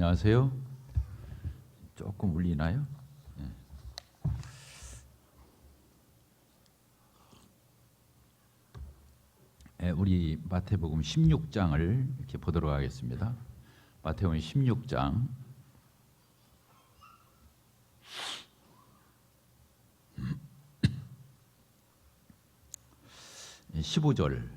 안녕하세요. 조금 울리나요? 네, 우리 마태복음 16장을 이렇게 보도록 하겠습니다. 마태복음 16장 15절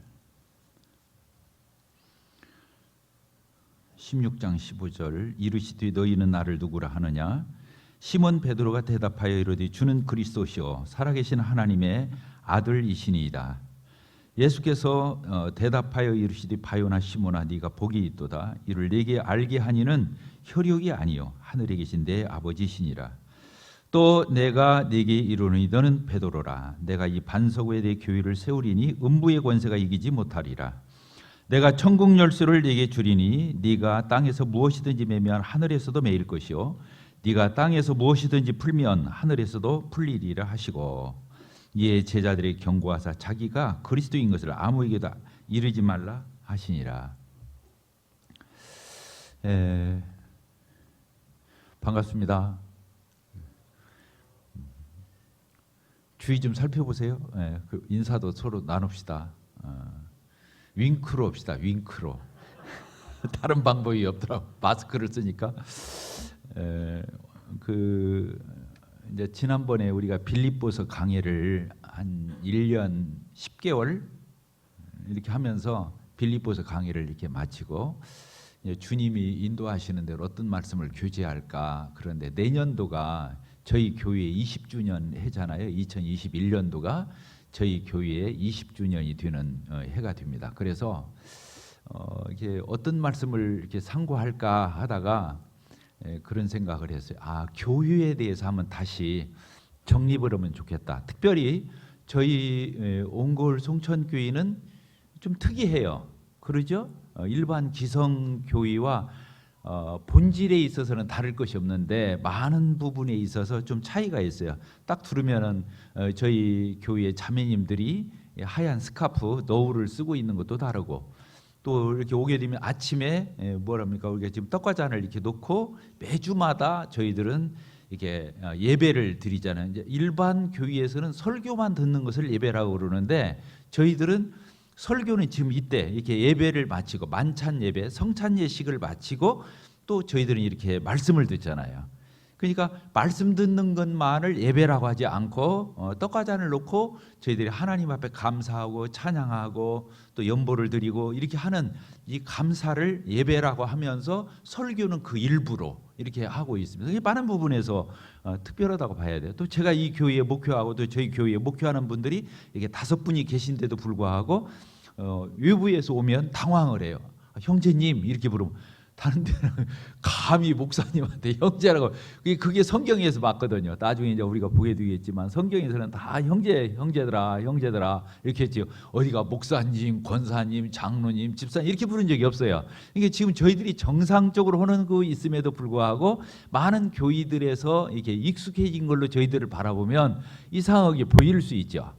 16장 15절 이르시되 너희는 나를 누구라 하느냐 시몬 베드로가 대답하여 이르되 주는 그리스도시요 살아계신 하나님의 아들이시니이다. 예수께서 대답하여 이르시되 바요나 시몬아 네가 복이 있도다. 이를 네게 알게 하니는 혈육이 아니요 하늘에 계신 내 아버지시니라. 또 내가 네게 이르노니 너는 베드로라. 내가 이 반석 위에 내 교회를 세우리니 음부의 권세가 이기지 못하리라. 내가 천국 열쇠를 네게 주리니 네가 땅에서 무엇이든지 매면 하늘에서도 매일 것이요 네가 땅에서 무엇이든지 풀면 하늘에서도 풀리리라 하시고 이에 제자들에게 경고하사 자기가 그리스도인 것을 아무에게도 이르지 말라 하시니라. 반갑습니다. 주의 좀 살펴보세요. 그 인사도 서로 나눕시다. 윙크로 합시다. 윙크로. 다른 방법이 없더라고. 마스크를 쓰니까. 이제 지난번에 우리가 빌립보서 강해를 한 1년 10개월 이렇게 하면서 빌립보서 강해를 이렇게 마치고 주님이 인도하시는 대로 어떤 말씀을 교제할까. 그런데 내년도가 저희 교회 20주년 해잖아요. 2021년도가 저희 교회의 20주년이 되는 해가 됩니다. 그래서 이게 어떤 말씀을 이렇게 상고할까 하다가 그런 생각을 했어요. 교회에 대해서 한번 다시 정립을 하면 좋겠다. 특별히 저희 옹골 송천교회는 좀 특이해요. 그러죠? 일반 기성교회와 본질에 있어서는 다를 것이 없는데 많은 부분에 있어서 좀 차이가 있어요. 딱 들으면은 저희 교회 자매님들이 하얀 스카프 너울을 쓰고 있는 것도 다르고 또 이렇게 오게 되면 아침에 뭐랍니까 우리가 지금 떡과잔을 이렇게 놓고 매주마다 저희들은 이렇게 예배를 드리잖아요. 이제 일반 교회에서는 설교만 듣는 것을 예배라고 그러는데 저희들은 설교는 지금 이때 이렇게 예배를 마치고 만찬 예배, 성찬 예식을 마치고 또 저희들은 이렇게 말씀을 듣잖아요. 그러니까 말씀 듣는 것만을 예배라고 하지 않고 떡과잔을 놓고 저희들이 하나님 앞에 감사하고 찬양하고 또 연보를 드리고 이렇게 하는 이 감사를 예배라고 하면서 설교는 그 일부로 이렇게 하고 있습니다. 많은 부분에서 특별하다고 봐야 돼요. 또 제가 이 교회에 목회하고 또 저희 교회에 목회하는 분들이 이게 5분이 계신데도 불구하고 외부에서 오면 당황을 해요. 형제님 이렇게 부르면 다른 데는 감히 목사님한테 형제라고 그게 성경에서 맞거든요. 나중에 이제 우리가 보게 되겠지만 성경에서는 다 형제들아 이렇게 했죠. 어디가 목사님, 권사님, 장로님, 집사님 이렇게 부른 적이 없어요. 이게 지금 저희들이 정상적으로 하는 거 있음에도 불구하고 많은 교회들에서 이렇게 익숙해진 걸로 저희들을 바라보면 이상하게 보일 수 있죠.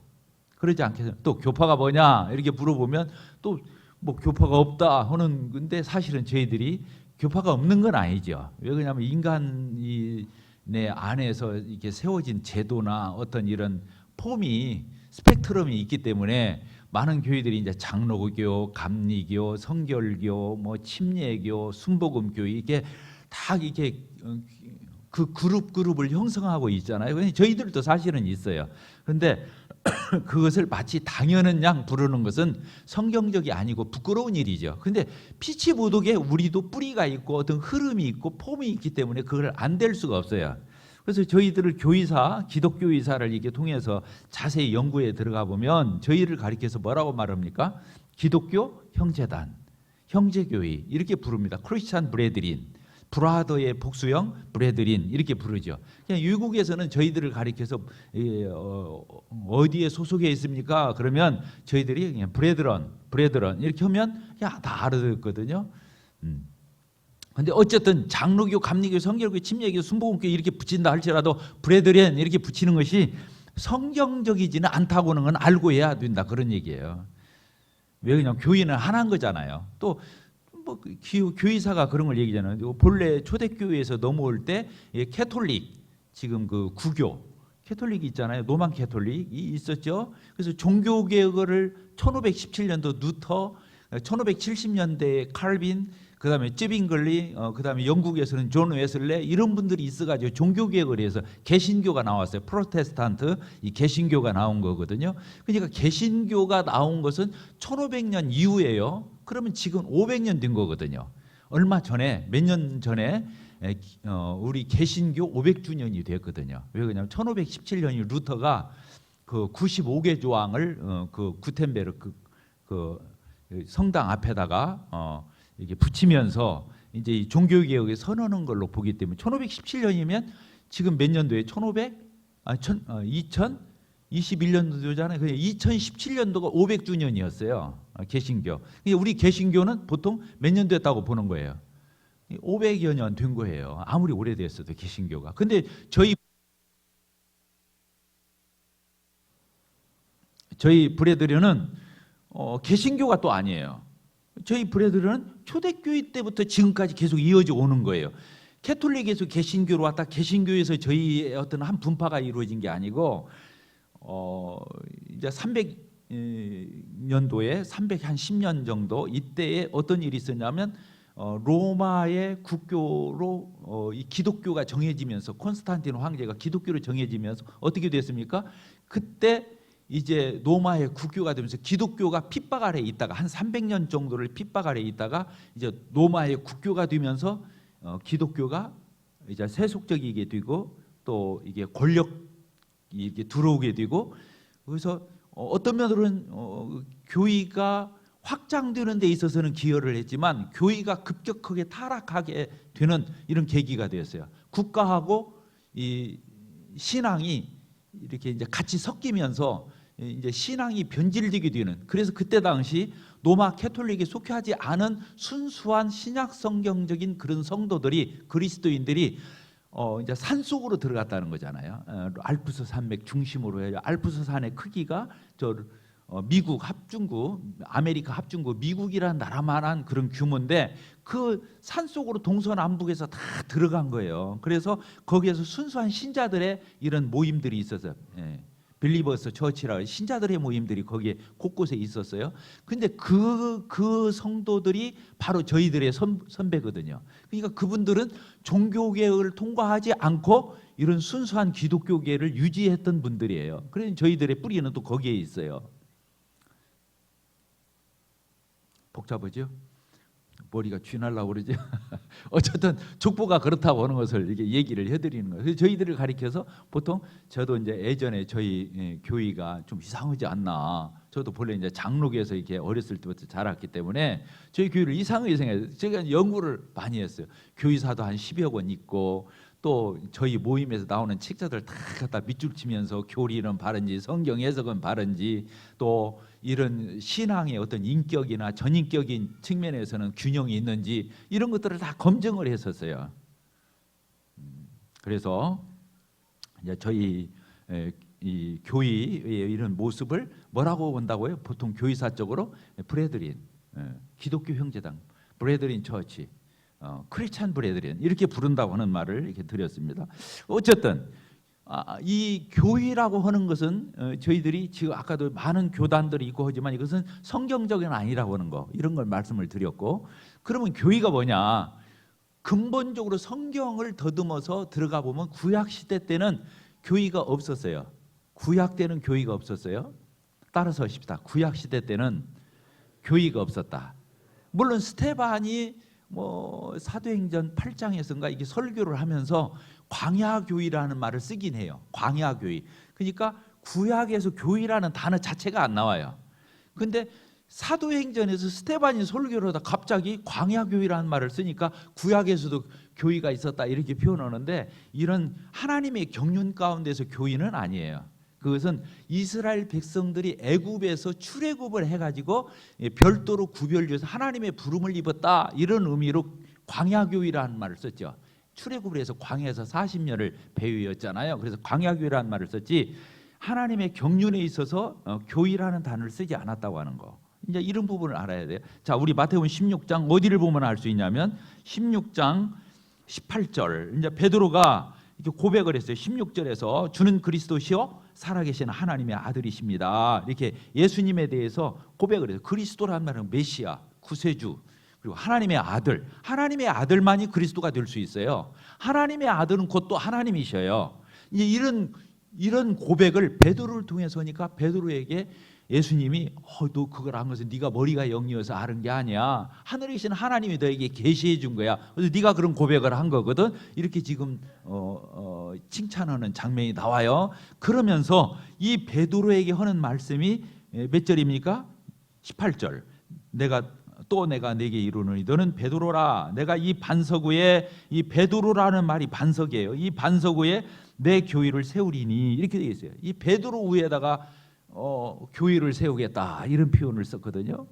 그러지 않겠어요? 또 교파가 뭐냐 이렇게 물어보면 또 뭐 교파가 없다 하는 건데 사실은 저희들이 교파가 없는 건 아니죠. 왜 그러냐면 인간이 내 안에서 이렇게 세워진 제도나 어떤 이런 폼이 스펙트럼이 있기 때문에 많은 교회들이 이제 장로교, 감리교, 성결교, 뭐 침례교, 순복음교 이게 다 이렇게 그 그룹을 형성하고 있잖아요. 저희들도 사실은 있어요. 그런데 그것을 마치 당연한 양 부르는 것은 성경적이 아니고 부끄러운 일이죠. 근데 피치 보독에 우리도 뿌리가 있고 어떤 흐름이 있고 폼이 있기 때문에 그걸 안 될 수가 없어요. 그래서 저희들을 교의사, 기독교의사를 이렇게 통해서 자세히 연구에 들어가 보면 저희를 가리켜서 뭐라고 말합니까? 기독교 형제단, 형제교회 이렇게 부릅니다. 크리스찬 브레드린. 브라더의 복수형 브레드린 이렇게 부르죠. 그냥 미국에서는 저희들을 가리켜서 어디에 소속해 있습니까? 그러면 저희들이 그냥 브레드런 이렇게 하면 다 알아듣거든요. 근데 어쨌든 장로교, 감리교, 성결교, 침례교, 순복음교 이렇게 붙인다 할지라도 브레드린 이렇게 붙이는 것이 성경적이지는 않다고는 건 알고 해야 된다 그런 얘기예요. 왜 그냥 교회는 하나인 거잖아요. 또 뭐 교의사가 그런 걸 얘기잖아요. 본래 초대교회에서 넘어올 때 캐톨릭, 지금 그 구교 캐톨릭이 있잖아요. 로만 캐톨릭이 있었죠. 그래서 종교 개혁을 1517년도 누터, 1570년대에 칼빈, 그다음에 쯔빙글리, 그다음에 영국에서는 존 웨슬레, 이런 분들이 있어가지고 종교 개혁을 해서 개신교가 나왔어요. 프로테스탄트, 이 개신교가 나온 거거든요. 그러니까 개신교가 나온 것은 1500년 이후예요. 그러면 지금 500년 된 거거든요. 얼마 전에, 몇 년 전에 우리 개신교 500주년이 됐거든요. 왜 그러냐면 1517년이 루터가 그 95개 조항을 그 구텐베르크 그 성당 앞에다가 이게 붙이면서 이제 이 종교 개혁에 선언한 걸로 보기 때문에 1517년이면 지금 몇 년도에 2021년도잖아요. 그냥 2017년도가 500주년이었어요. 개신교. 우리 개신교는 보통 몇 년 됐다고 보는 거예요. 500여 년 된 거예요. 아무리 오래됐어도 개신교가. 근데 저희 브레드련은 개신교가 또 아니에요. 저희 브레드련은 초대교회 때부터 지금까지 계속 이어져 오는 거예요. 캐톨릭에서 개신교로 왔다 개신교에서 저희의 어떤 한 분파가 이루어진 게 아니고 이제 300년도에 310년 정도 이때에 어떤 일이 있었냐면 로마의 국교로 이 기독교가 정해지면서 콘스탄틴 황제가 기독교로 정해지면서 어떻게 됐습니까? 그때 이제 로마의 국교가 되면서 기독교가 핍박 아래에 있다가 한 300년 정도를 핍박 아래에 있다가 이제 로마의 국교가 되면서 기독교가 이제 세속적이게 되고 또 이게 권력이 이게 들어오게 되고, 그래서 어떤 면으로는 교회가 확장되는 데 있어서는 기여를 했지만 교회가 급격하게 타락하게 되는 이런 계기가 되었어요. 국가하고 이 신앙이 이렇게 이제 같이 섞이면서 이제 신앙이 변질되게 되는, 그래서 그때 당시 로마 캐톨릭에 속하지 않은 순수한 신약 성경적인 그런 성도들이, 그리스도인들이 이제 산 속으로 들어갔다는 거잖아요. 알프스 산맥 중심으로 해요. 알프스 산의 크기가 미국 합중국, 아메리카 합중국, 미국이라는 나라만한 그런 규모인데 그 산 속으로 동서남북에서 다 들어간 거예요. 그래서 거기에서 순수한 신자들의 이런 모임들이 있었어요. 빌리버스 처치라고 신자들의 모임들이 거기에 곳곳에 있었어요. 근데 그 성도들이 바로 저희들의 선배거든요. 그러니까 그분들은 종교개혁을 통과하지 않고 이런 순수한 기독교계를 유지했던 분들이에요. 그래서 저희들의 뿌리는 또 거기에 있어요. 복잡하죠? 머리가 쥐날라고 그러죠. 어쨌든 족보가 그렇다고 하는 것을 이렇게 얘기를 해드리는 거예요. 그래서 저희들을 가리켜서 보통 저도 이제 예전에 저희 교회가 좀 이상하지 않나. 저도 본래 이제 장로교에서 이렇게 어렸을 때부터 자랐기 때문에 저희 교회를 이상하게 생각해요. 제가 연구를 많이 했어요. 교회사도 한 10여 권 있고 또 저희 모임에서 나오는 책자들 다 갖다 밑줄 치면서 교리는 바른지 성경 해석은 바른지 또 이런 신앙의 어떤 인격이나 전인격인 측면에서는 균형이 있는지 이런 것들을 다 검증을 했었어요. 그래서 이제 저희 이 교회의 이런 모습을 뭐라고 본다고요? 보통 교회사적으로 브레드린, 기독교 형제당, 브레드린 처치, 크리스찬 브레드린 이렇게 부른다고 하는 말을 이렇게 드렸습니다. 어쨌든 이 교회라고 하는 것은 저희들이 지금 아까도 많은 교단들이 있고 하지만 이것은 성경적인 아니라고 하는 거, 이런 걸 말씀을 드렸고, 그러면 교회가 뭐냐? 근본적으로 성경을 더듬어서 들어가 보면 구약 시대 때는 교회가 없었어요. 구약 때는 교회가 없었어요. 따라서 하십시다. 구약 시대 때는 교회가 없었다. 물론 스테반이 사도행전 8장에서인가 이게 설교를 하면서 광야교회라는 말을 쓰긴 해요. 광야교회. 그러니까 구약에서 교회라는 단어 자체가 안 나와요. 근데 사도행전에서 스테반이 설교를 하다 갑자기 광야교회라는 말을 쓰니까 구약에서도 교회가 있었다 이렇게 표현하는데, 이런 하나님의 경륜 가운데서 교회는 아니에요. 그것은 이스라엘 백성들이 애굽에서 출애굽을 해가지고 별도로 구별돼서 하나님의 부름을 입었다 이런 의미로 광야교회라는 말을 썼죠. 출애굽을 해서 광야에서 40년을 배회였잖아요. 그래서 광야교회라는 말을 썼지 하나님의 경륜에 있어서 교회라는 단어를 쓰지 않았다고 하는 거, 이제 이런 부분을 알아야 돼요. 자, 우리 마태복음 16장 어디를 보면 알 수 있냐면 16장 18절. 이제 베드로가 이렇게 고백을 했어요. 16절에서 주는 그리스도시요 살아계신 하나님의 아들이십니다. 이렇게 예수님에 대해서 고백을 해요. 그리스도라는 말은 메시아, 구세주, 그리고 하나님의 아들. 하나님의 아들만이 그리스도가 될 수 있어요. 하나님의 아들은 곧 또 하나님이셔요. 이제 이런 고백을 베드로를 통해서니까 베드로에게 예수님이 너 그걸 안 것은 네가 머리가 영리해서 아는 게 아니야. 하늘에 계신 하나님이 너에게 계시해 준 거야. 그래서 네가 그런 고백을 한 거거든. 이렇게 지금 칭찬하는 장면이 나와요. 그러면서 이 베드로에게 하는 말씀이 몇 절입니까? 18절. 내가 내게 이르노니 너는 베드로라. 내가 이 반석 위에, 이 베드로라는 말이 반석이에요. 이 반석 위에 내 교회를 세우리니, 이렇게 되어 있어요. 이 베드로 위에다가 교회를 세우겠다, 이런 표현을 썼거든요.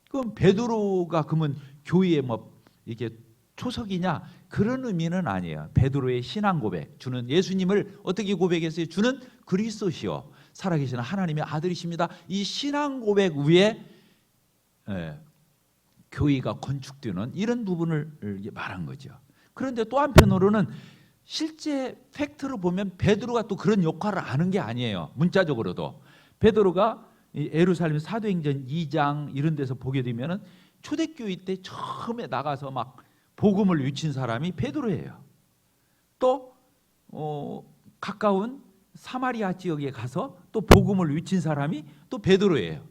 그럼 베드로가 그러면 교회에 뭐 이렇게 초석이냐, 그런 의미는 아니에요. 베드로의 신앙 고백, 주는 예수님을 어떻게 고백했어요? 주는 그리스도시요 살아계신 하나님의 아들이십니다. 이 신앙 고백 위에 교회가 건축되는 이런 부분을 말한 거죠. 그런데 또 한편으로는 실제 팩트로 보면 베드로가 또 그런 역할을 하는 게 아니에요. 문자적으로도 베드로가 예루살렘 사도행전 2장 이런 데서 보게 되면은 초대교회 때 처음에 나가서 막 복음을 외친 사람이 베드로예요. 또 가까운 사마리아 지역에 가서 또 복음을 외친 사람이 또 베드로예요.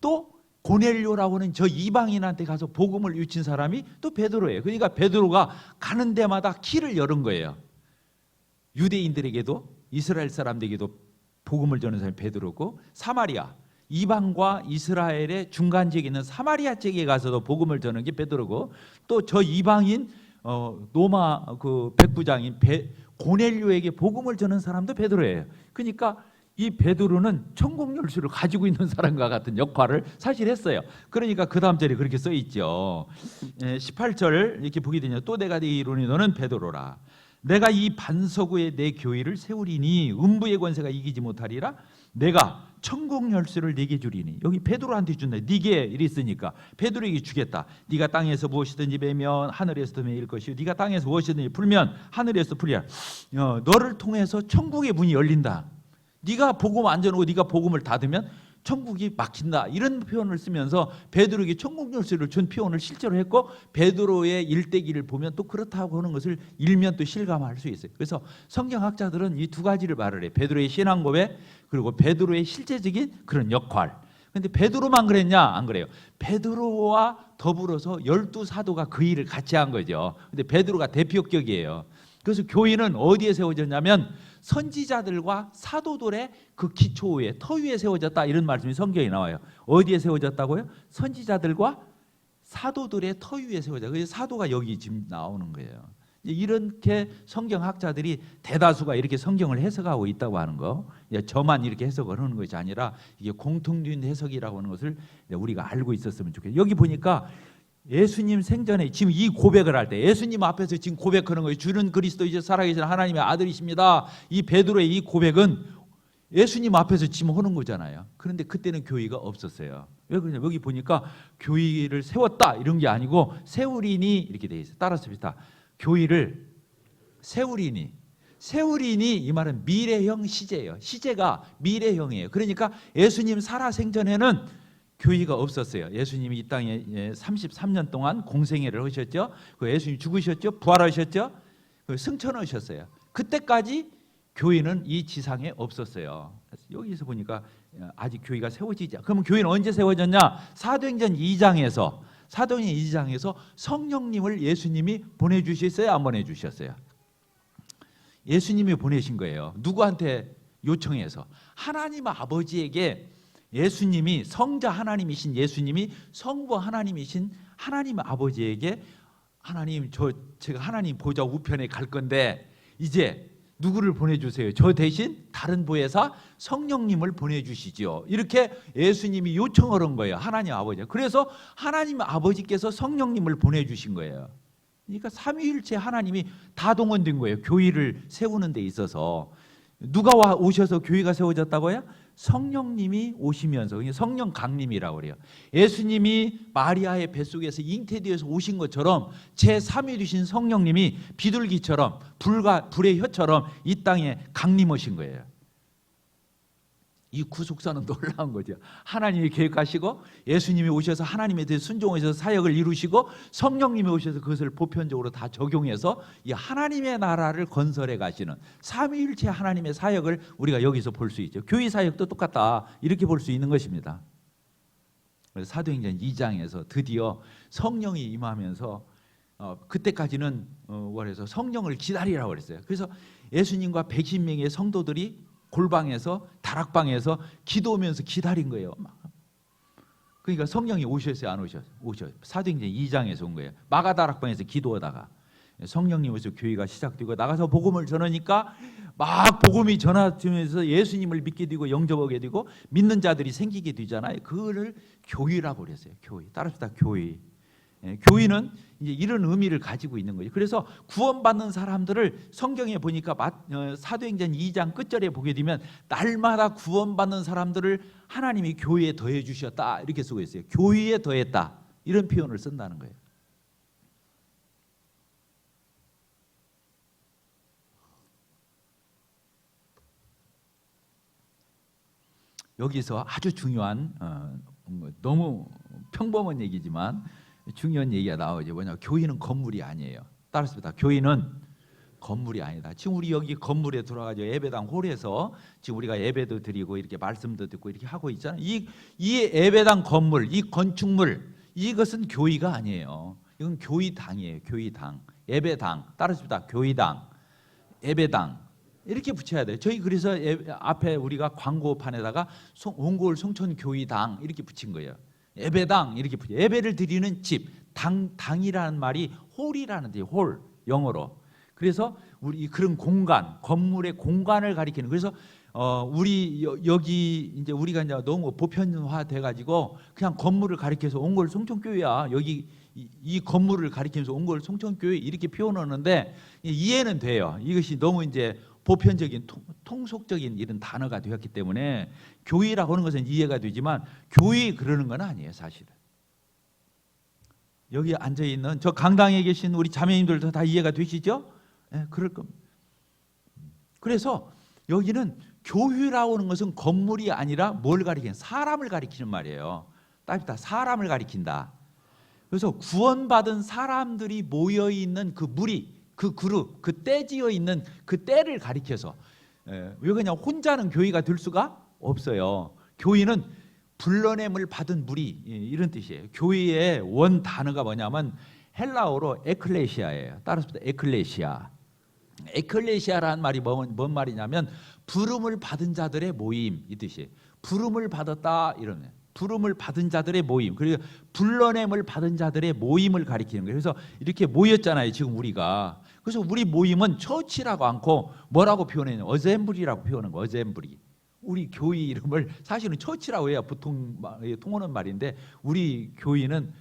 또 고넬료라고 하는 저 이방인한테 가서 복음을 외친 사람이 또 베드로예요. 그러니까 베드로가 가는 데마다 길을 열은 거예요. 유대인들에게도, 이스라엘 사람들에게도 복음을 전하는 사람이 베드로고, 사마리아, 이방과 이스라엘의 중간 지역에 있는 사마리아 지역에 가서도 복음을 전하는 게 베드로고, 또 저 이방인 로마 그 백부장인 고넬료에게 복음을 전하는 사람도 베드로예요. 그러니까 이 베드로는 천국 열쇠를 가지고 있는 사람과 같은 역할을 사실 했어요. 그러니까 그 다음 절에 그렇게 써 있죠. 18절 이렇게 보게 되냐, 또 내가 네 이르노니 너는 베드로라. 내가 이 반석 위에 내 교회를 세우리니 음부의 권세가 이기지 못하리라. 내가 천국 열쇠를 네게 주리니. 여기 베드로한테 준다. 네게 이랬으니까 베드로에게 주겠다. 네가 땅에서 무엇이든지 베면 하늘에서도 매일 것이요 네가 땅에서 무엇이든지 풀면 하늘에서 풀리라. 너를 통해서 천국의 문이 열린다. 네가 복음 안 전하고 네가 복음을 닫으면 천국이 막힌다, 이런 표현을 쓰면서 베드로에게 천국 열쇠를 준 표현을 실제로 했고, 베드로의 일대기를 보면 또 그렇다고 하는 것을 일면 또 실감할 수 있어요. 그래서 성경학자들은 이 두 가지를 말을 해요. 베드로의 신앙 고백, 그리고 베드로의 실제적인 그런 역할. 근데 베드로만 그랬냐? 안 그래요. 베드로와 더불어서 12사도가 그 일을 같이 한 거죠. 근데 베드로가 대표격이에요. 그래서 교회는 어디에 세워졌냐면 선지자들과 사도들의 그 기초 위에, 터 위에 세워졌다, 이런 말씀이 성경에 나와요. 어디에 세워졌다고요? 선지자들과 사도들의 터 위에 세워졌다. 그래서 사도가 여기 지금 나오는 거예요. 이렇게 성경학자들이 대다수가 이렇게 성경을 해석하고 있다고 하는 거, 저만 이렇게 해석을 하는 것이 아니라 이게 공통된 해석이라고 하는 것을 우리가 알고 있었으면 좋겠어요. 여기 보니까 예수님 생전에 지금 이 고백을 할 때 예수님 앞에서 지금 고백하는 거예요. 주는 그리스도 이제 살아계신 하나님의 아들이십니다. 이 베드로의 이 고백은 예수님 앞에서 지금 하는 거잖아요. 그런데 그때는 교회가 없었어요. 왜 그러냐? 여기 보니까 교회를 세웠다 이런 게 아니고 세우리니 이렇게 돼 있어요. 따라서 비슷하. 교회를 세우리니. 세우리니 이 말은 미래형 시제예요. 시제가 미래형이에요. 그러니까 예수님 살아 생전에는 교회가 없었어요. 예수님이 이 땅에 33년 동안 공생애를 하셨죠. 예수님 죽으셨죠. 부활하셨죠. 승천하셨어요. 그때까지 교회는 이 지상에 없었어요. 여기서 보니까 아직 교회가 세워지지 않아. 그러면 교회는 언제 세워졌냐? 사도행전 2장에서 성령님을 예수님이 보내주셨어요? 안 보내주셨어요? 예수님이 보내신 거예요. 누구한테 요청해서? 하나님 아버지에게 예수님이, 성자 하나님이신 예수님이 성부 하나님이신 하나님 아버지에게, 하나님, 제가 하나님 보좌 우편에 갈 건데 이제 누구를 보내주세요? 저 대신 다른 보혜사 성령님을 보내주시죠. 이렇게 예수님이 요청을 한 거예요. 하나님 아버지. 그래서 하나님 아버지께서 성령님을 보내주신 거예요. 그러니까 삼위일체 하나님이 다 동원된 거예요. 교회를 세우는 데 있어서. 누가 오셔서 교회가 세워졌다고요? 성령님이 오시면서, 성령 강림이라고 그래요. 예수님이 마리아의 뱃속에서 잉태되어서 오신 것처럼 제3위이신 성령님이 비둘기처럼 불의 혀처럼 이 땅에 강림하신 거예요. 이 구속사는 놀라운 거죠. 하나님이 계획하시고 예수님이 오셔서 하나님에 대해 순종하셔서 사역을 이루시고 성령님이 오셔서 그것을 보편적으로 다 적용해서 이 하나님의 나라를 건설해 가시는 삼위일체 하나님의 사역을 우리가 여기서 볼 수 있죠. 교회 사역도 똑같다, 이렇게 볼 수 있는 것입니다. 그래서 사도행전 2장에서 드디어 성령이 임하면서 그때까지는 그래서 성령을 기다리라고 그랬어요. 그래서 예수님과 110명의 성도들이 골방에서, 다락방에서 기도하면서 기다린 거예요. 그러니까 성령이 오셨어요, 안 오셨어요? 오셨어요. 사도행전 2장에서 온 거예요. 마가다락방에서 기도하다가 성령님 오셔서 교회가 시작되고 나가서 복음을 전하니까 막 복음이 전하면서 예수님을 믿게 되고 영접하게 되고 믿는 자들이 생기게 되잖아요. 그거를 교회라고 그랬어요. 교회. 따라서 교회. 교회는 이제 이런 의미를 가지고 있는 거죠. 그래서 구원받는 사람들을 성경에 보니까 사도행전 2장 끝절에 보게 되면 날마다 구원받는 사람들을 하나님이 교회에 더해 주셨다, 이렇게 쓰고 있어요. 교회에 더했다, 이런 표현을 쓴다는 거예요. 여기서 아주 중요한 너무 평범한 얘기지만 중요한 얘기가 나오죠. 뭐냐, 교회는 건물이 아니에요. 따라서 교회는 건물이 아니다. 지금 우리 여기 건물에 들어가죠. 예배당 홀에서 지금 우리가 예배도 드리고 이렇게 말씀도 듣고 이렇게 하고 있잖아요. 이 예배당 건물, 이 건축물, 이것은 교회가 아니에요. 이건 교회당이에요. 교회당, 예배당. 따라서 교회당, 예배당, 이렇게 붙여야 돼요. 저희 그래서 앞에 우리가 광고판에다가 옹골 송천교회당 이렇게 붙인 거예요. 예배당 이렇게 붙여. 예배를 드리는 집, 당이라는 말이 홀이라는 데, 홀, 영어로. 그래서 우리 그런 공간, 건물의 공간을 가리키는. 그래서 우리 여기 이제 우리가 이제 너무 보편화돼 가지고 그냥 건물을 가리켜서 옹골 송천교회야, 여기 이 건물을 가리키면서 옹골 송천교회 이렇게 표현하는데 이해는 돼요. 이것이 너무 이제 보편적인 통속적인 이런 단어가 되었기 때문에 교회라고 하는 것은 이해가 되지만 교회 그러는 건 아니에요, 사실은. 여기 앉아 있는 저 강당에 계신 우리 자매님들도 다 이해가 되시죠? 네, 그럴 겁니다. 그래서 여기는 교회라고 하는 것은 건물이 아니라 뭘 가리키는, 사람을 가리키는 말이에요. 따뜻하 사람을 가리킨다. 그래서 구원받은 사람들이 모여 있는 그 무리, 그 그룹, 그 떼지어 있는 그 떼를 가리켜서, 왜 그냥 혼자는 교회가 될 수가 없어요. 교회는 불러냄을 받은 무리, 이런 뜻이에요. 교회의 원 단어가 뭐냐면 헬라어로 에클레시아예요. 따라서 에클레시아. 에클레시아라는 말이 뭔 말이냐면 부름을 받은 자들의 모임, 이 뜻이에요. 부름을 받았다, 이러면 부름을 받은 자들의 모임, 그리고 불러냄을 받은 자들의 모임을 가리키는 거예요. 그래서 이렇게 모였잖아요, 지금 우리가. 그래서 우리 모임은 처치라고 않고 뭐라고 표현해요? 어셈블리라고 표현하는 거예요. 어셈블리. 우리 교회 이름을 사실은 처치라고 해야 보통 통하는 말인데 우리 교회는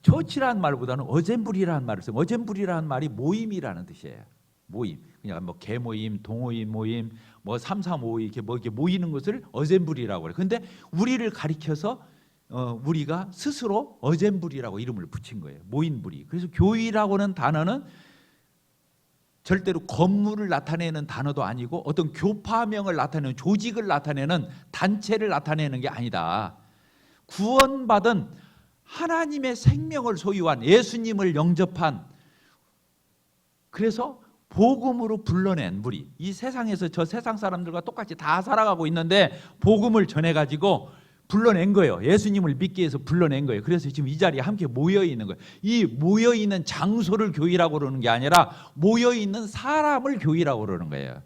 처치라는 말보다는 어셈블리라는 말을 써요. 어셈블리라는 말이 모임이라는 뜻이에요. 모임. 그냥 뭐 개모임, 동호인 모임, 뭐 335 이렇게 모이는 것을 어셈블리라고 그래요. 근데 우리를 가리켜서 우리가 스스로 어셈블리라고 이름을 붙인 거예요. 모인부리. 그래서 교회라고 하는 단어는 절대로 건물을 나타내는 단어도 아니고 어떤 교파명을 나타내는, 조직을 나타내는, 단체를 나타내는 게 아니다. 구원받은 하나님의 생명을 소유한, 예수님을 영접한, 그래서 복음으로 불러낸 무리. 이 세상에서 저 세상 사람들과 똑같이 다 살아가고 있는데 복음을 전해가지고 불러낸 거예요. 예수님을 믿기 위해서 불러낸 거예요. 그래서 지금 이 자리에 함께 모여있는 거예요. 이 모여있는 장소를 교회라고 그러는 게 아니라 모여있는 사람을 교회라고 그러는 거예요.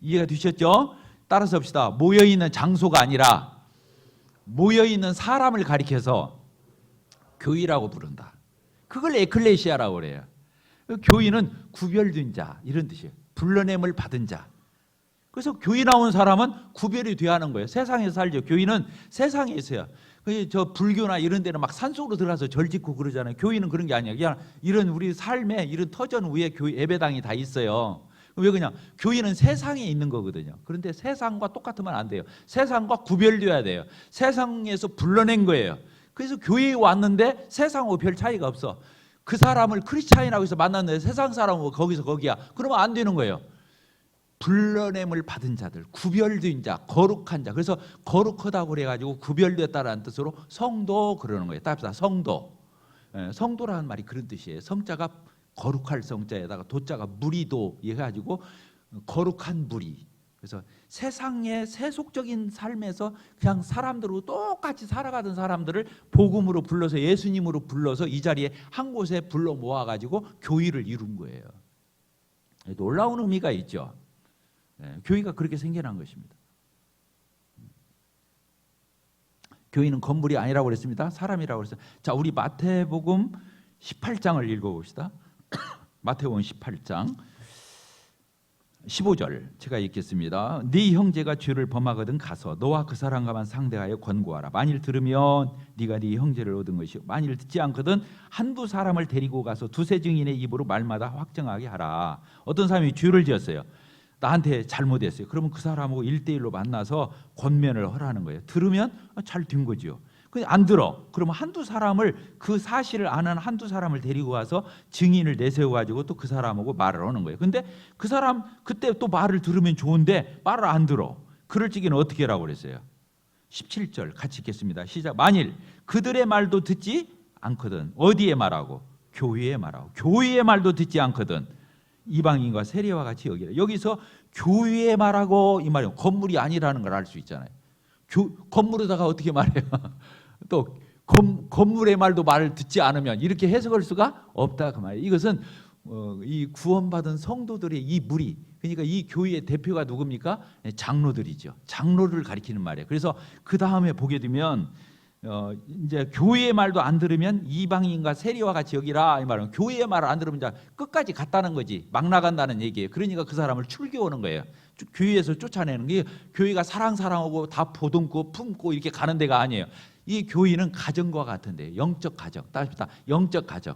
이해가 되셨죠? 따라서 합시다. 모여있는 장소가 아니라 모여있는 사람을 가리켜서 교회라고 부른다. 그걸 에클레시아라고 그래요. 교회는 구별된 자, 이런 뜻이에요. 불러냄을 받은 자. 그래서 교회 나온 사람은 구별이 돼야 하는 거예요. 세상에서 살죠. 교회는 세상에 있어요. 저 불교나 이런 데는 막 산속으로 들어가서 절 짓고 그러잖아요. 교회는 그런 게 아니야. 그냥 이런 우리 삶에 이런 터전 위에 교회 예배당이 다 있어요. 왜 그냥 교회는 세상에 있는 거거든요. 그런데 세상과 똑같으면 안 돼요. 세상과 구별되어야 돼요. 세상에서 불러낸 거예요. 그래서 교회에 왔는데 세상하고 별 차이가 없어. 그 사람을 크리스찬이라고 해서 만났는데 세상 사람하고 거기서 거기야. 그러면 안 되는 거예요. 불러냄을 받은 자들, 구별된 자, 거룩한 자. 그래서 거룩하다고 그래가지고 구별됐다라는 뜻으로 성도 그러는 거예요. 따라서 성도. 성도라는 말이 그런 뜻이에요. 성자가 거룩할 성자에다가 도자가 무리도 해가지고 거룩한 무리. 그래서 세상의 세속적인 삶에서 그냥 사람들하고 똑같이 살아가던 사람들을 복음으로 불러서 예수님으로 불러서 이 자리에 한 곳에 불러 모아가지고 교회를 이룬 거예요. 놀라운 의미가 있죠. 교회가 그렇게 생겨난 것입니다. 교회는 건물이 아니라고 그랬습니다. 사람이라고 그랬어요. 자, 우리 마태복음 18장을 읽어봅시다. 마태복음 18장 15절 제가 읽겠습니다. 네 형제가 죄를 범하거든 가서 너와 그 사람과만 상대하여 권고하라. 만일 들으면 네가 네 형제를 얻은 것이요 만일 듣지 않거든 한두 사람을 데리고 가서 두세 증인의 입으로 말마다 확정하게 하라. 어떤 사람이 죄를 지었어요. 나한테 잘못했어요. 그러면 그 사람하고 1대1로 만나서 권면을 하라는 거예요. 들으면 잘 된 거죠. 근데 안 들어. 그러면 한두 사람을, 그 사실을 아는 한두 사람을 데리고 와서 증인을 내세워가지고 또 그 사람하고 말을 하는 거예요. 근데 그 사람 그때 또 말을 들으면 좋은데 말을 안 들어. 그럴 적에는 어떻게 하라고 그랬어요? 17절 같이 읽겠습니다. 시작. 만일 그들의 말도 듣지 않거든. 어디에 말하고? 교회에 말하고. 교회의 말도 듣지 않거든. 이방인과 세리와 같이 여기라. 여기서 교회에 말하고 이 말이에요. 건물이 아니라는 걸 알 수 있잖아요. 건물에다가 어떻게 말해요? 또 건물의 말도 말을 듣지 않으면 이렇게 해석할 수가 없다 그 말이에요. 이것은 이 구원받은 성도들의 이 무리, 그러니까 이 교회의 대표가 누굽니까? 장로들이죠. 장로를 가리키는 말이에요. 그래서 그 다음에 보게 되면 이제 교회의 말도 안 들으면 이방인과 세리와 같이 여기라 이 말은 교회의 말을 안 들으면 이제 끝까지 갔다는 거지. 막 나간다는 얘기예요. 그러니까 그 사람을 출교하는 거예요. 교회에서 쫓아내는 게 교회가 사랑하고 다 보듬고 품고 이렇게 가는 데가 아니에요. 이 교회는 가정과 같은데 영적 가정, 따집시다. 영적 가정.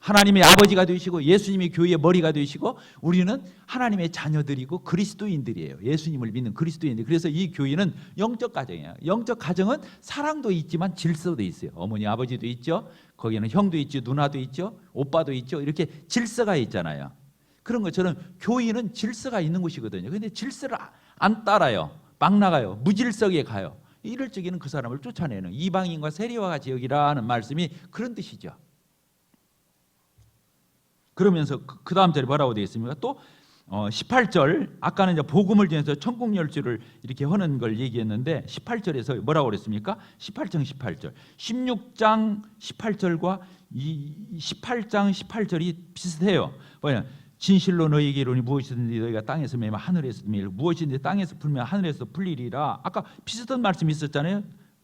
하나님의 아버지가 되시고 예수님이 교회의 머리가 되시고 우리는 하나님의 자녀들이고 그리스도인들이에요. 예수님을 믿는 그리스도인들. 그래서 이 교회는 영적 가정이에요. 영적 가정은 사랑도 있지만 질서도 있어요. 어머니 아버지도 있죠. 거기는 형도 있죠. 누나도 있죠. 오빠도 있죠. 이렇게 질서가 있잖아요. 그런 것처럼 교회는 질서가 있는 곳이거든요. 그런데 질서를 안 따라요. 막 나가요. 무질서에 가요. 이럴 적에는 그 사람을 쫓아내는 이방인과 세리와 같이 여기라는 말씀이 그런 뜻이죠. 그러면서 그 다음 절에 뭐라고 되어 있습니까? 또 18절, 아까는 이제 복음을 전해서 천국 열주를 이렇게 하는 걸 얘기했는데 18절에서 뭐라고 그랬습니까? 18장 18절, 16장 18절과 이 18장 18절이 비슷해요. 뭐냐? 진실로 너희에게 이르노니 무엇이든지 너희가 땅에서 매면 하늘에서 매일 무엇이든지 땅에서 풀면 하늘에서 풀리리라. 아까 비슷한 말씀이 있었잖아요.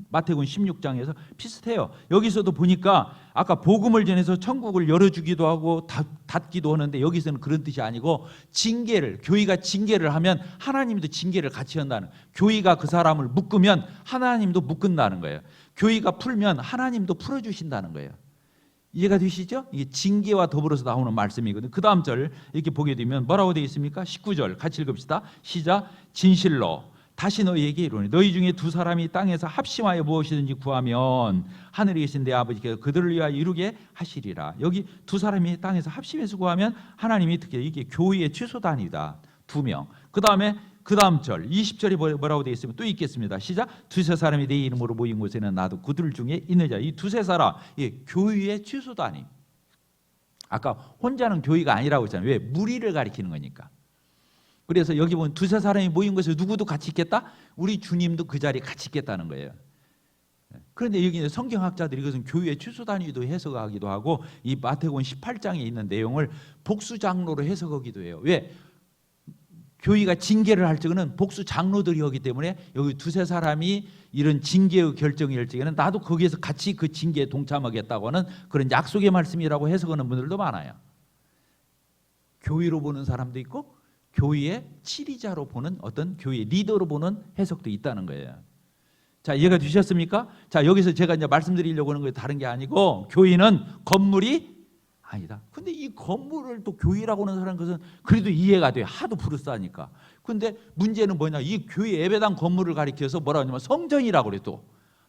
마태복음 16장에서 비슷해요. 여기서도 보니까 아까 복음을 전해서 천국을 열어주기도 하고 닫기도 하는데 여기서는 그런 뜻이 아니고 징계를, 교회가 징계를 하면 하나님도 징계를 같이 한다는, 교회가 그 사람을 묶으면 하나님도 묶는다는 거예요. 교회가 풀면 하나님도 풀어주신다는 거예요. 이해가 되시죠? 이게 징계와 더불어서 나오는 말씀이거든요. 그 다음 절 이렇게 보게 되면 뭐라고 되어 있습니까? 19절 같이 읽읍시다. 시작. 진실로 다시 너희에게 이르노니 너희 중에 두 사람이 땅에서 합심하여 무엇이든지 구하면 하늘에 계신 내 아버지께서 그들을 위하여 이루게 하시리라. 여기 두 사람이 땅에서 합심해서 구하면 하나님이 특히 이게 교회의 최소단이다. 2명. 그 다음에 그 다음 절 20절이 뭐라고 되어 있으면 또 읽겠습니다. 시작. 두세 사람이 내 이름으로 모인 곳에는 나도 그들 중에 있는 자. 이 두세 사람, 교회의 최소단임. 아까 혼자는 교회가 아니라고 했잖아요. 왜? 무리를 가리키는 거니까. 그래서 여기 보면 두세 사람이 모인 곳에 누구도 같이 있겠다? 우리 주님도 그 자리에 같이 있겠다는 거예요. 그런데 여기 성경학자들이 이것은 교회의 최소 단위도 해석하기도 하고 이 마태복음 18장에 있는 내용을 복수 장로로 해석하기도 해요. 왜? 교회가 징계를 할 적에는 복수 장로들이 오기 때문에 여기 두세 사람이 이런 징계의 결정이 할 적에는 나도 거기에서 같이 그 징계에 동참하겠다고 하는 그런 약속의 말씀이라고 해석하는 분들도 많아요. 교회로 보는 사람도 있고 교회의 치리자로 보는 어떤 교회 리더로 보는 해석도 있다는 거예요. 자, 이해가 되셨습니까? 자, 여기서 제가 이제 말씀드리려고 하는 게 다른 게 아니고 교회는 건물이 아니다. 근데 이 건물을 또 교회라고 하는 사람 것은 그래도 이해가 돼요. 하도 부르싸니까. 근데 문제는 뭐냐? 이 교회 예배당 건물을 가리켜서 뭐라고 하냐면 성전이라고 그래. 또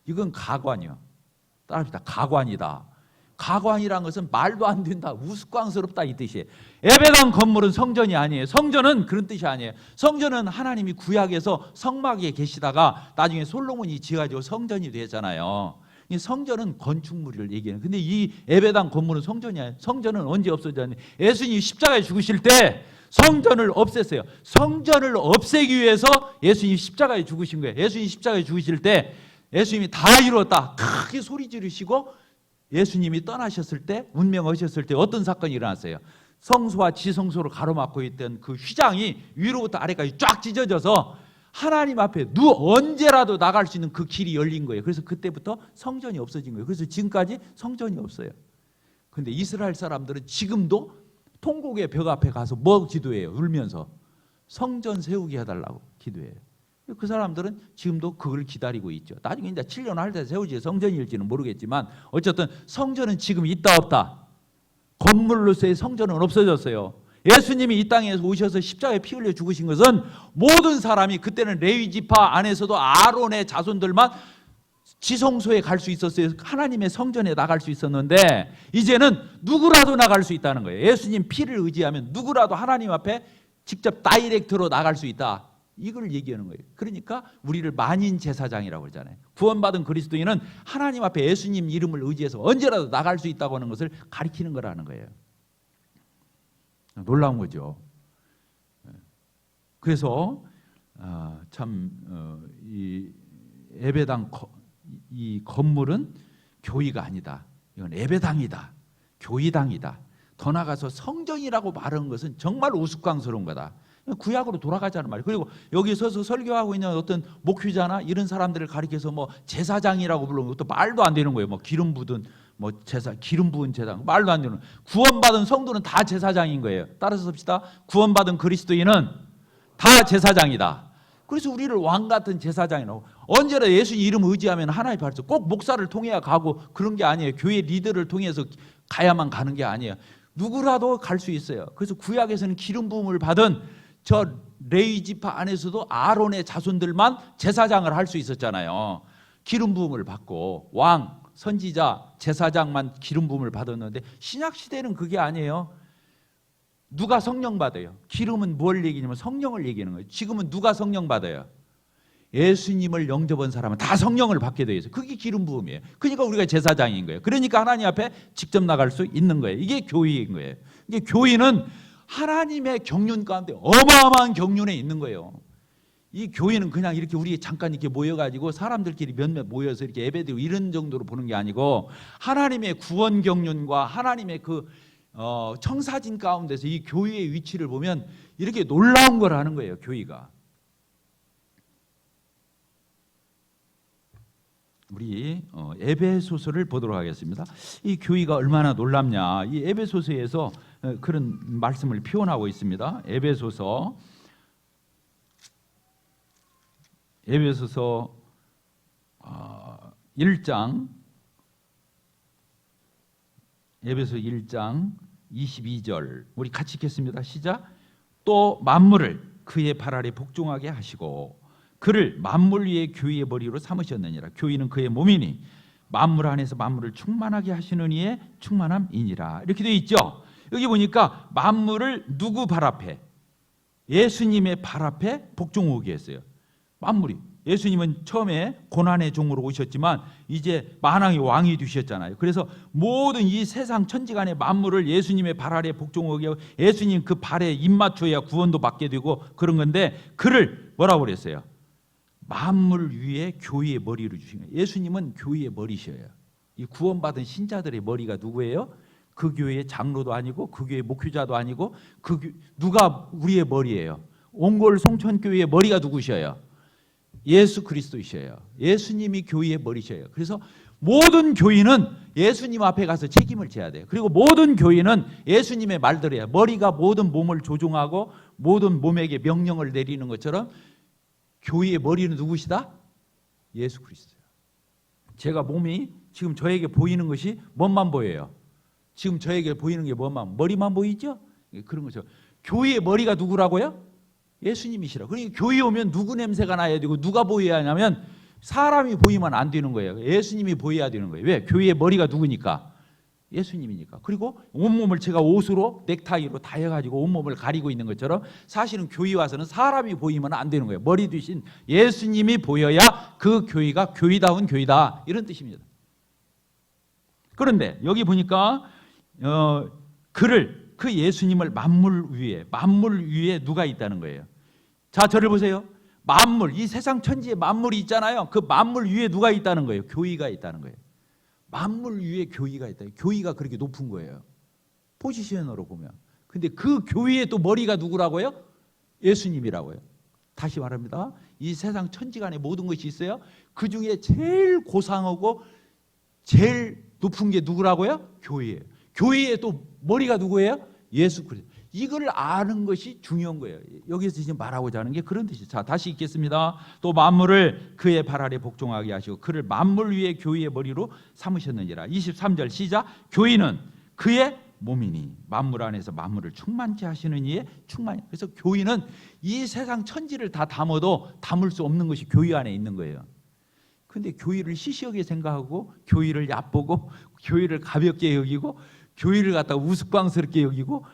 이건 가관이요. 따라합시다. 가관이다. 가관이란 것은 말도 안 된다, 우스꽝스럽다 이 뜻이에요. 예배당 건물은 성전이 아니에요. 성전은 그런 뜻이 아니에요. 성전은 하나님이 구약에서 성막에 계시다가 나중에 솔로몬이 지어가지고 성전이 되잖아요. 이 성전은 건축물을 얘기해요. 근데 이 예배당 건물은 성전이 아니에요. 성전은 언제 없어졌냐? 예수님이 십자가에 죽으실 때 성전을 없앴어요. 성전을 없애기 위해서 예수님이 십자가에 죽으신 거예요. 예수님이 십자가에 죽으실 때 예수님이 다 이루었다 크게 소리 지르시고 예수님이 떠나셨을 때, 운명하셨을 때 어떤 사건이 일어났어요? 성소와 지성소를 가로막고 있던 그 휘장이 위로부터 아래까지 쫙 찢어져서 하나님 앞에 언제라도 나갈 수 있는 그 길이 열린 거예요. 그래서 그때부터 성전이 없어진 거예요. 그래서 지금까지 성전이 없어요. 그런데 이스라엘 사람들은 지금도 통곡의 벽 앞에 가서 뭐 기도해요? 울면서 성전 세우게 해달라고 기도해요. 그 사람들은 지금도 그걸 기다리고 있죠. 나중에 이제 7년 할 때 세우지 성전일지는 모르겠지만 어쨌든 성전은 지금 있다 없다. 건물로서의 성전은 없어졌어요. 예수님이 이 땅에 오셔서 십자가에 피 흘려 죽으신 것은 모든 사람이, 그때는 레위 지파 안에서도 아론의 자손들만 지성소에 갈 수 있었어요. 하나님의 성전에 나갈 수 있었는데 이제는 누구라도 나갈 수 있다는 거예요. 예수님 피를 의지하면 누구라도 하나님 앞에 직접 다이렉트로 나갈 수 있다. 이걸 얘기하는 거예요. 그러니까 우리를 만인 제사장이라고 그러잖아요. 구원받은 그리스도인은 하나님 앞에 예수님 이름을 의지해서 언제라도 나갈 수 있다고 하는 것을 가리키는 거라는 거예요. 놀라운 거죠. 그래서 이 예배당 이 건물은 교회가 아니다. 이건 예배당이다. 교회당이다. 더 나아가서 성전이라고 말하는 것은 정말 우스꽝스러운 거다. 구약으로 돌아가자는 말이에요. 그리고 여기 서서 설교하고 있는 어떤 목회자나 이런 사람들을 가리켜서 뭐 제사장이라고 부르는 것도 말도 안 되는 거예요. 뭐 기름 부은 제사장 말도 안 되는 거예요. 구원받은 성도는 다 제사장인 거예요. 따라서 섭시다. 구원받은 그리스도인은 다 제사장이다. 그래서 우리를 왕 같은 제사장이라고, 언제나 예수님 이름 의지하면 하나님 발서 꼭 목사를 통해야 가고 그런 게 아니에요. 교회 리더를 통해서 가야만 가는 게 아니에요. 누구라도 갈 수 있어요. 그래서 구약에서는 기름 부음을 받은 저 레위 지파 안에서도 아론의 자손들만 제사장을 할 수 있었잖아요. 기름 부음을 받고 왕, 선지자, 제사장만 기름 부음을 받았는데 신약 시대는 그게 아니에요. 누가 성령 받아요? 기름은 뭘 얘기냐면 성령을 얘기하는 거예요. 지금은 누가 성령 받아요? 예수님을 영접한 사람은 다 성령을 받게 되어 있어요. 그게 기름 부음이에요. 그러니까 우리가 제사장인 거예요. 그러니까 하나님 앞에 직접 나갈 수 있는 거예요. 이게 교회인 거예요. 이게 교회는 하나님의 경륜 가운데 어마어마한 경륜에 있는 거예요. 이 교회는 그냥 이렇게 우리 잠깐 이렇게 모여가지고 사람들끼리 몇몇 모여서 이렇게 예배드리고 이런 정도로 보는 게 아니고 하나님의 구원 경륜과 하나님의 그 청사진 가운데서 이 교회의 위치를 보면 이렇게 놀라운 걸 하는 거예요. 교회가. 우리 에베소서를 보도록 하겠습니다. 이 교회가 얼마나 놀랍냐. 이 에베소서에서 그런 말씀을 표현하고 있습니다. 에베소서 1장 에베소 1장 22절 우리 같이 읽겠습니다. 시작. 또 만물을 그의 발 아래 복종하게 하시고 그를 만물 위의 교회의 머리로 삼으셨느니라. 교회는 그의 몸이니 만물 안에서 만물을 충만하게 하시는 이의 충만함이니라. 이렇게 되어 있죠. 여기 보니까 만물을 누구 발 앞에? 예수님의 발 앞에 복종하게 했어요. 만물이. 예수님은 처음에 고난의 종으로 오셨지만 이제 만왕의 왕이 되셨잖아요. 그래서 모든 이 세상 천지간의 만물을 예수님의 발 아래 복종하게 하고 예수님 그 발에 입맞춰야 구원도 받게 되고 그런 건데 그를 뭐라고 그랬어요? 만물 위에 교회의 머리를 주신 거예요. 예수님은 교회의 머리셔요. 이 구원받은 신자들의 머리가 누구예요? 그 교회의 장로도 아니고 그 교회의 목회자도 아니고 누가 우리의 머리예요? 옹골 송천교회의 머리가 누구셔요? 예수 그리스도이셔요. 예수님이 교회의 머리셔요. 그래서 모든 교인은 예수님 앞에 가서 책임을 져야 돼요. 그리고 모든 교인은 예수님의 말대로 해요. 머리가 모든 몸을 조종하고 모든 몸에게 명령을 내리는 것처럼 교회의 머리는 누구시다? 예수 그리스도예요. 제가 몸이 지금 저에게 보이는 것이 뭔만 보여요? 지금 저에게 보이는 게 뭐만 머리만 보이죠? 그런 거죠. 교회의 머리가 누구라고요? 예수님이시라. 그러니까 교회 오면 누구 냄새가 나야 되고 누가 보여야 하냐면 사람이 보이면 안 되는 거예요. 예수님이 보여야 되는 거예요. 왜? 교회의 머리가 누구니까? 예수님이니까. 그리고 온몸을 제가 옷으로 넥타이로 다 해가지고 온몸을 가리고 있는 것처럼 사실은 교회 와서는 사람이 보이면 안 되는 거예요. 머리 되신 예수님이 보여야 그 교회가 교회다운 교회다, 이런 뜻입니다. 그런데 여기 보니까 그 예수님을 만물 위에 누가 있다는 거예요. 자, 저를 보세요. 만물, 이 세상 천지에 만물이 있잖아요. 그 만물 위에 누가 있다는 거예요? 교회가 있다는 거예요. 만물 위에 교회가 있다. 교회가 그렇게 높은 거예요. 포지션으로 보면. 근데 그 교회의 또 머리가 누구라고요? 예수님이라고요. 다시 말합니다. 이 세상 천지간에 모든 것이 있어요. 그 중에 제일 고상하고 제일 높은 게 누구라고요? 교회예요. 교회의 또 머리가 누구예요? 예수 그리스도. 이걸 아는 것이 중요한 거예요. 여기서 지금 말하고자 하는 게 그런 뜻이죠. 자, 다시 읽겠습니다. 또 만물을 그의 발 아래 복종하게 하시고 그를 만물 위에 교회의 머리로 삼으셨느니라. 23절 시작. 교회는 그의 몸이니 만물 안에서 만물을 충만케 하시는 이의 충만이. 그래서 교회는 이 세상 천지를 다 담아도 담을 수 없는 것이 교회 안에 있는 거예요. 근데 교회를 시시하게 생각하고 교회를 얕보고 교회를 가볍게 여기고 교회를 갖다가 우스꽝스럽게 여기고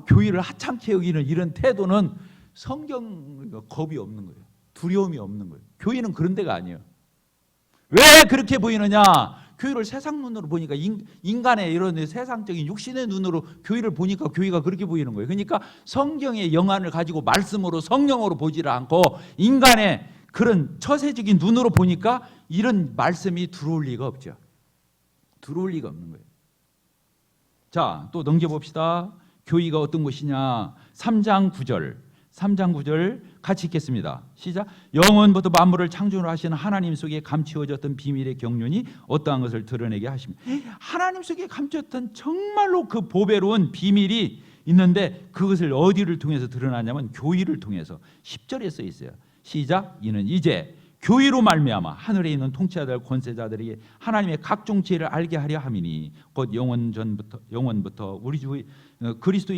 교회를 하찮게 여기는 이런 태도는 성경 겁이 없는 거예요. 두려움이 없는 거예요. 교회는 그런 데가 아니에요. 왜 그렇게 보이느냐? 교회를 세상 눈으로 보니까 인간의 이런 세상적인 육신의 눈으로 교회를 보니까 교회가 그렇게 보이는 거예요. 그러니까 성경의 영안을 가지고 말씀으로 성령으로 보지를 않고 인간의 그런 처세적인 눈으로 보니까 이런 말씀이 들어올 리가 없죠. 들어올 리가 없는 거예요. 자, 또 넘겨봅시다. 교회가 어떤 것이냐. 3장 9절 같이 읽겠습니다. 시작. 영원부터 만물을 창조하시는 하나님 속에 감추어졌던 비밀의 경륜이 어떠한 것을 드러내게 하십니다. 하나님 속에 감추었던 정말로 그 보배로운 비밀이 있는데 그것을 어디를 통해서 드러나냐면 교회를 통해서. 10절에 써 있어요. 시작. 이는 이제 교회로 말미암아 하늘에 있는 통치자들 권세자들에게 하나님의 각종 지혜를 알게 하려 함이니 곧 영원부터 우리 주 그리스도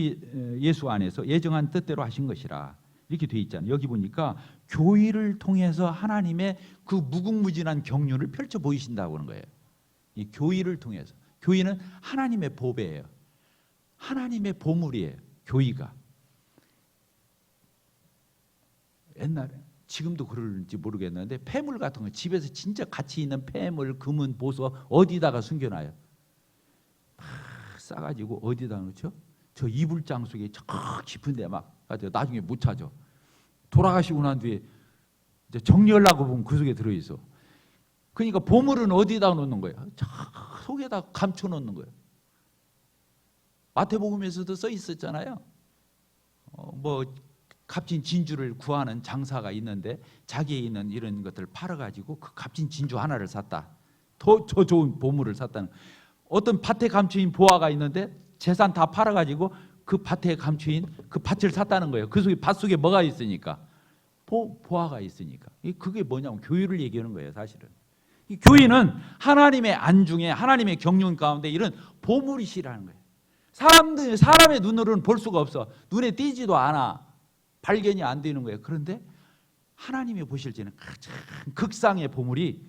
예수 안에서 예정한 뜻대로 하신 것이라. 이렇게 돼 있잖아요. 여기 보니까 교회를 통해서 하나님의 그 무궁무진한 경륜을 펼쳐 보이신다고 하는 거예요. 이 교회를 통해서. 교회는 하나님의 보배예요. 하나님의 보물이에요. 교회가. 옛날에 지금도 그럴지 모르겠는데 폐물 같은 거 집에서 진짜 가치 있는 폐물, 금은, 보석 어디다가 숨겨놔요? 막 싸가지고 어디다 놓죠? 저 이불장 속에 저 깊은데 막 나중에 못 찾아. 돌아가시고 난 뒤에 이제 정리하려고 보면 그 속에 들어있어. 그러니까 보물은 어디다 놓는 거예요? 저 속에다 감춰 놓는 거예요. 마태복음에서도 써 있었잖아요. 뭐 값진 진주를 구하는 장사가 있는데 자기에 있는 이런 것들을 팔아가지고 그 값진 진주 하나를 샀다. 더 좋은 보물을 샀다는. 어떤 밭에 감추인 보화가 있는데 재산 다 팔아가지고 그 밭에 감추인 그 밭을 샀다는 거예요. 그 속에 밭 속에 뭐가 있으니까? 보화가 있으니까. 그게 뭐냐면 교회를 얘기하는 거예요, 사실은. 이 교회는 하나님의 안중에 하나님의 경륜 가운데 이런 보물이시라는 거예요. 사람의 눈으로는 볼 수가 없어. 눈에 띄지도 않아. 발견이 안 되는 거예요. 그런데 하나님이 보실 때는 가장 극상의 보물이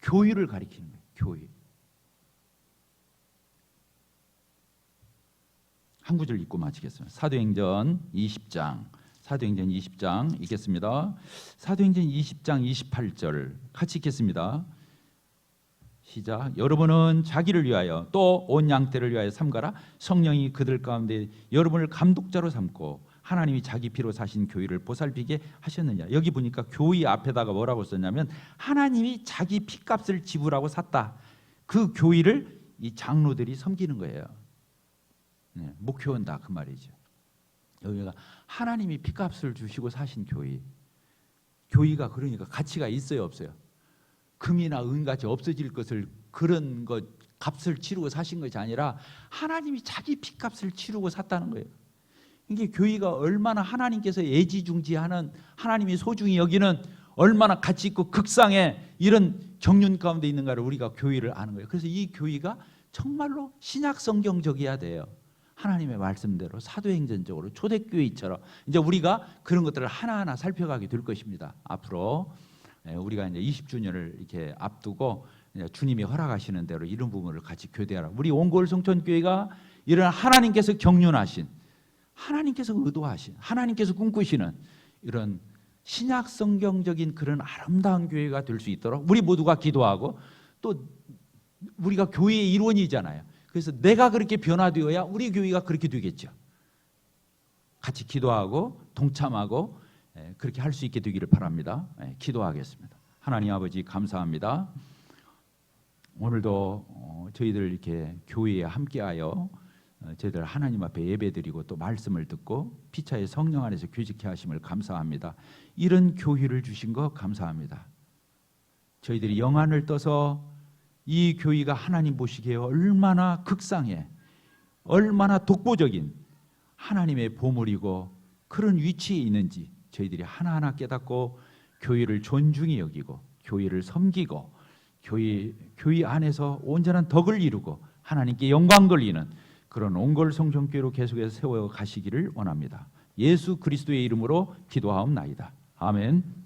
교회를 가리키는 거예요. 교회. 한 구절 읽고 마치겠습니다. 사도행전 20장 읽겠습니다. 사도행전 20장 28절 같이 읽겠습니다. 시작. 여러분은 자기를 위하여 또 온 양떼를 위하여 삼가라. 성령이 그들 가운데 여러분을 감독자로 삼고 하나님이 자기 피로 사신 교회를 보살피게 하셨느냐. 여기 보니까 교회 앞에다가 뭐라고 썼냐면 하나님이 자기 피값을 지불하고 샀다. 그 교회를 이 장로들이 섬기는 거예요. 네, 목회원다 그 말이죠. 여기가 하나님이 피값을 주시고 사신 교회. 교회가 그러니까 가치가 있어요, 없어요? 금이나 은같이 없어질 것을 그런 것 값을 치르고 사신 것이 아니라 하나님이 자기 피값을 치르고 샀다는 거예요. 이게 교회가 얼마나 하나님께서 애지중지하는 하나님이 소중히 여기는 얼마나 가치 있고 극상의 이런 경륜 가운데 있는가를 우리가 교회를 아는 거예요. 그래서 이 교회가 정말로 신약 성경적이어야 돼요. 하나님의 말씀대로 사도행전적으로 초대교회처럼 이제 우리가 그런 것들을 하나하나 살펴가게 될 것입니다. 앞으로 우리가 이제 20주년을 이렇게 앞두고 주님이 허락하시는 대로 이런 부분을 같이 교대하라. 우리 온골 성천교회가 이런 하나님께서 경륜하신, 하나님께서 의도하신, 하나님께서 꿈꾸시는 이런 신약 성경적인 그런 아름다운 교회가 될 수 있도록 우리 모두가 기도하고, 또 우리가 교회의 일원이잖아요. 그래서 내가 그렇게 변화되어야 우리 교회가 그렇게 되겠죠. 같이 기도하고 동참하고 그렇게 할 수 있게 되기를 바랍니다. 기도하겠습니다. 하나님 아버지 감사합니다. 오늘도 저희들 이렇게 교회에 함께하여 저희들 하나님 앞에 예배드리고 또 말씀을 듣고 피차의 성령 안에서 교직케 하심을 감사합니다. 이런 교회를 주신 거 감사합니다. 저희들이 영안을 떠서 이 교회가 하나님 보시기에 얼마나 극상해, 얼마나 독보적인 하나님의 보물이고 그런 위치에 있는지 저희들이 하나하나 깨닫고 교회를 존중히 여기고 교회를 섬기고 교회 안에서 온전한 덕을 이루고 하나님께 영광 돌리는 그런 온골 성전교회로 계속해서 세워 가시기를 원합니다. 예수 그리스도의 이름으로 기도하옵나이다. 아멘.